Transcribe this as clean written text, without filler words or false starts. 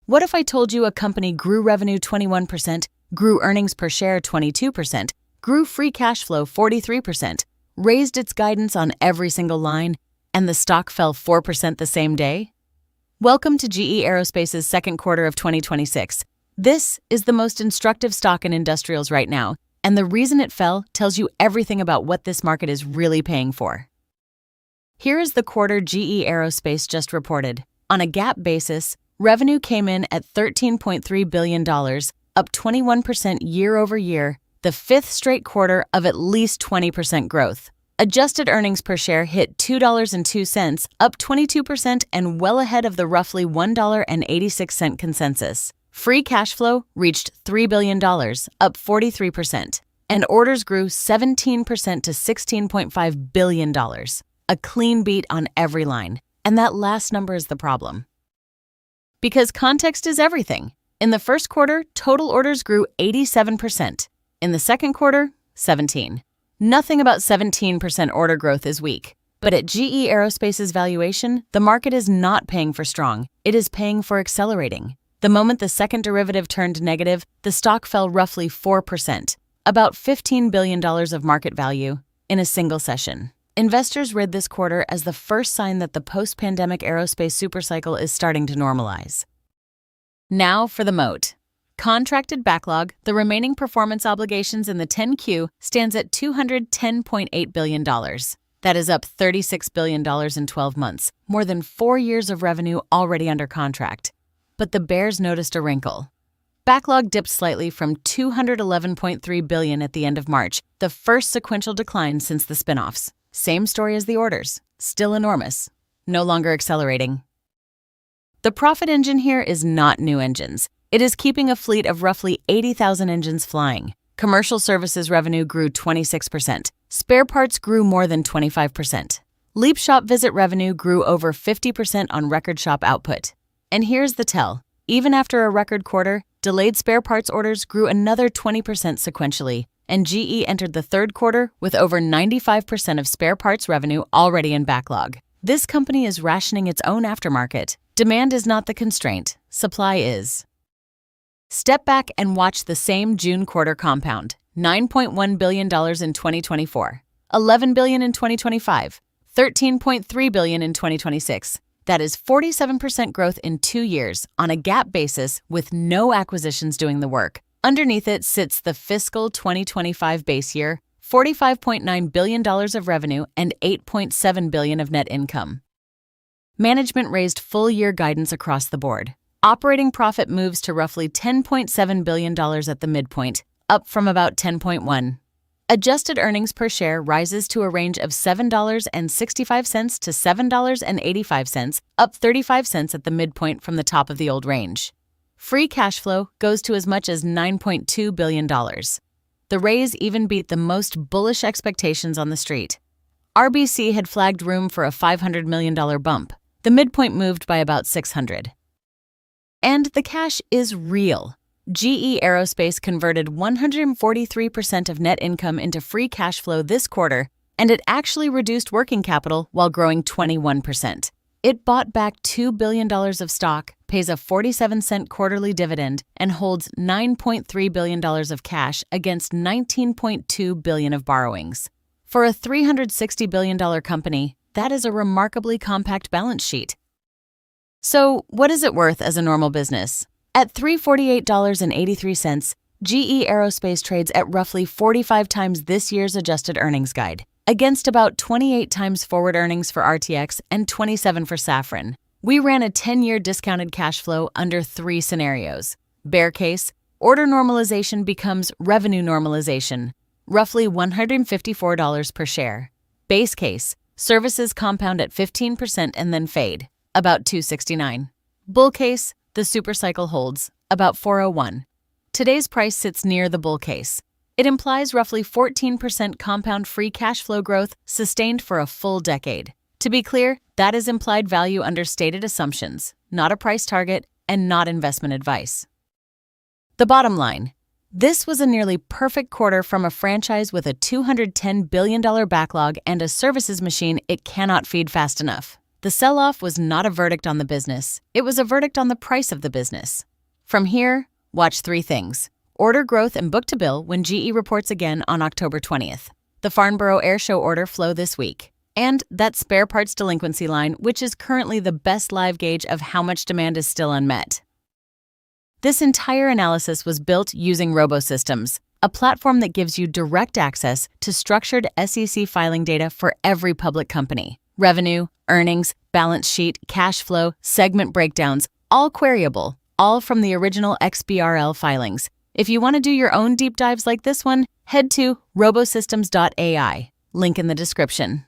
What if I told you a company grew revenue 21%, grew earnings per share 22%, grew free cash flow 43%, raised its guidance on every single line, and the stock fell 4% the same day? Welcome to GE Aerospace's second quarter of 2026. This is the most instructive stock in industrials right now, and the reason it fell tells you everything about what this market is really paying for. Here is the quarter GE Aerospace just reported. On a GAAP basis, revenue came in at $13.3 billion, up 21% year over year, the fifth straight quarter of at least 20% growth. Adjusted earnings per share hit $2.02, up 22% and well ahead of the roughly $1.86 consensus. Free cash flow reached $3 billion, up 43%, and orders grew 17% to $16.5 billion. A clean beat on every line, and that last number is the problem. Because context is everything. In the first quarter, total orders grew 87%. In the second quarter, 17%. Nothing about 17% order growth is weak. But at GE Aerospace's valuation, the market is not paying for strong. It is paying for accelerating. The moment the second derivative turned negative, the stock fell roughly 4%, about $15 billion of market value, in a single session. Investors read this quarter as the first sign that the post-pandemic aerospace supercycle is starting to normalize. Now for the moat. Contracted backlog, the remaining performance obligations in the 10Q, stands at $210.8 billion. That is up $36 billion in 12 months, more than 4 years of revenue already under contract. But the bears noticed a wrinkle. Backlog dipped slightly from $211.3 billion at the end of March, the first sequential decline since the spinoffs. Same story as the orders, still enormous, no longer accelerating. The profit engine here is not new engines. It is keeping a fleet of roughly 80,000 engines flying. Commercial services revenue grew 26%. Spare parts grew more than 25%. LEAP shop visit revenue grew over 50% on record shop output. And here's the tell. Even after a record quarter, delayed spare parts orders grew another 20% sequentially, and GE entered the third quarter with over 95% of spare parts revenue already in backlog. This company is rationing its own aftermarket. Demand is not the constraint, supply is. Step back and watch the same June quarter compound. $9.1 billion in 2024, $11 billion in 2025, $13.3 billion in 2026. That is 47% growth in 2 years on a GAAP basis with no acquisitions doing the work. Underneath it sits the fiscal 2025 base year, $45.9 billion of revenue and $8.7 billion of net income. Management raised full-year guidance across the board. Operating profit moves to roughly $10.7 billion at the midpoint, up from about $10.1 billion. Adjusted earnings per share rises to a range of $7.65 to $7.85, up 35 cents at the midpoint from the top of the old range. Free cash flow goes to as much as $9.2 billion. The raise even beat the most bullish expectations on the street. RBC had flagged room for a $500 million bump. The midpoint moved by about $600. And the cash is real. GE Aerospace converted 143% of net income into free cash flow this quarter, and it actually reduced working capital while growing 21%. It bought back $2 billion of stock, pays a 47-cent quarterly dividend, and holds $9.3 billion of cash against $19.2 billion of borrowings. For a $360 billion company, that is a remarkably compact balance sheet. So, what is it worth as a normal business? At $348.83, GE Aerospace trades at roughly 45 times this year's adjusted earnings guide, against about 28 times forward earnings for RTX and 27 for Safran. We ran a 10-year discounted cash flow under 3 scenarios. Bear case, order normalization becomes revenue normalization, roughly $154 per share. Base case, services compound at 15% and then fade, about $269. Bull case, the supercycle holds, about $401. Today's price sits near the bull case. It implies roughly 14% compound free cash flow growth sustained for a full decade. To be clear, that is implied value under stated assumptions, not a price target and not investment advice. The bottom line, this was a nearly perfect quarter from a franchise with a $210 billion backlog and a services machine it cannot feed fast enough. The sell-off was not a verdict on the business. It was a verdict on the price of the business. From here, watch 3 things. Order growth and book-to-bill when GE reports again on October 20th. The Farnborough Air Show order flow this week. And that spare parts delinquency line, which is currently the best live gauge of how much demand is still unmet. This entire analysis was built using RoboSystems, a platform that gives you direct access to structured SEC filing data for every public company. Revenue, earnings, balance sheet, cash flow, segment breakdowns, all queryable, all from the original XBRL filings. If you want to do your own deep dives like this one, head to robosystems.ai, link in the description.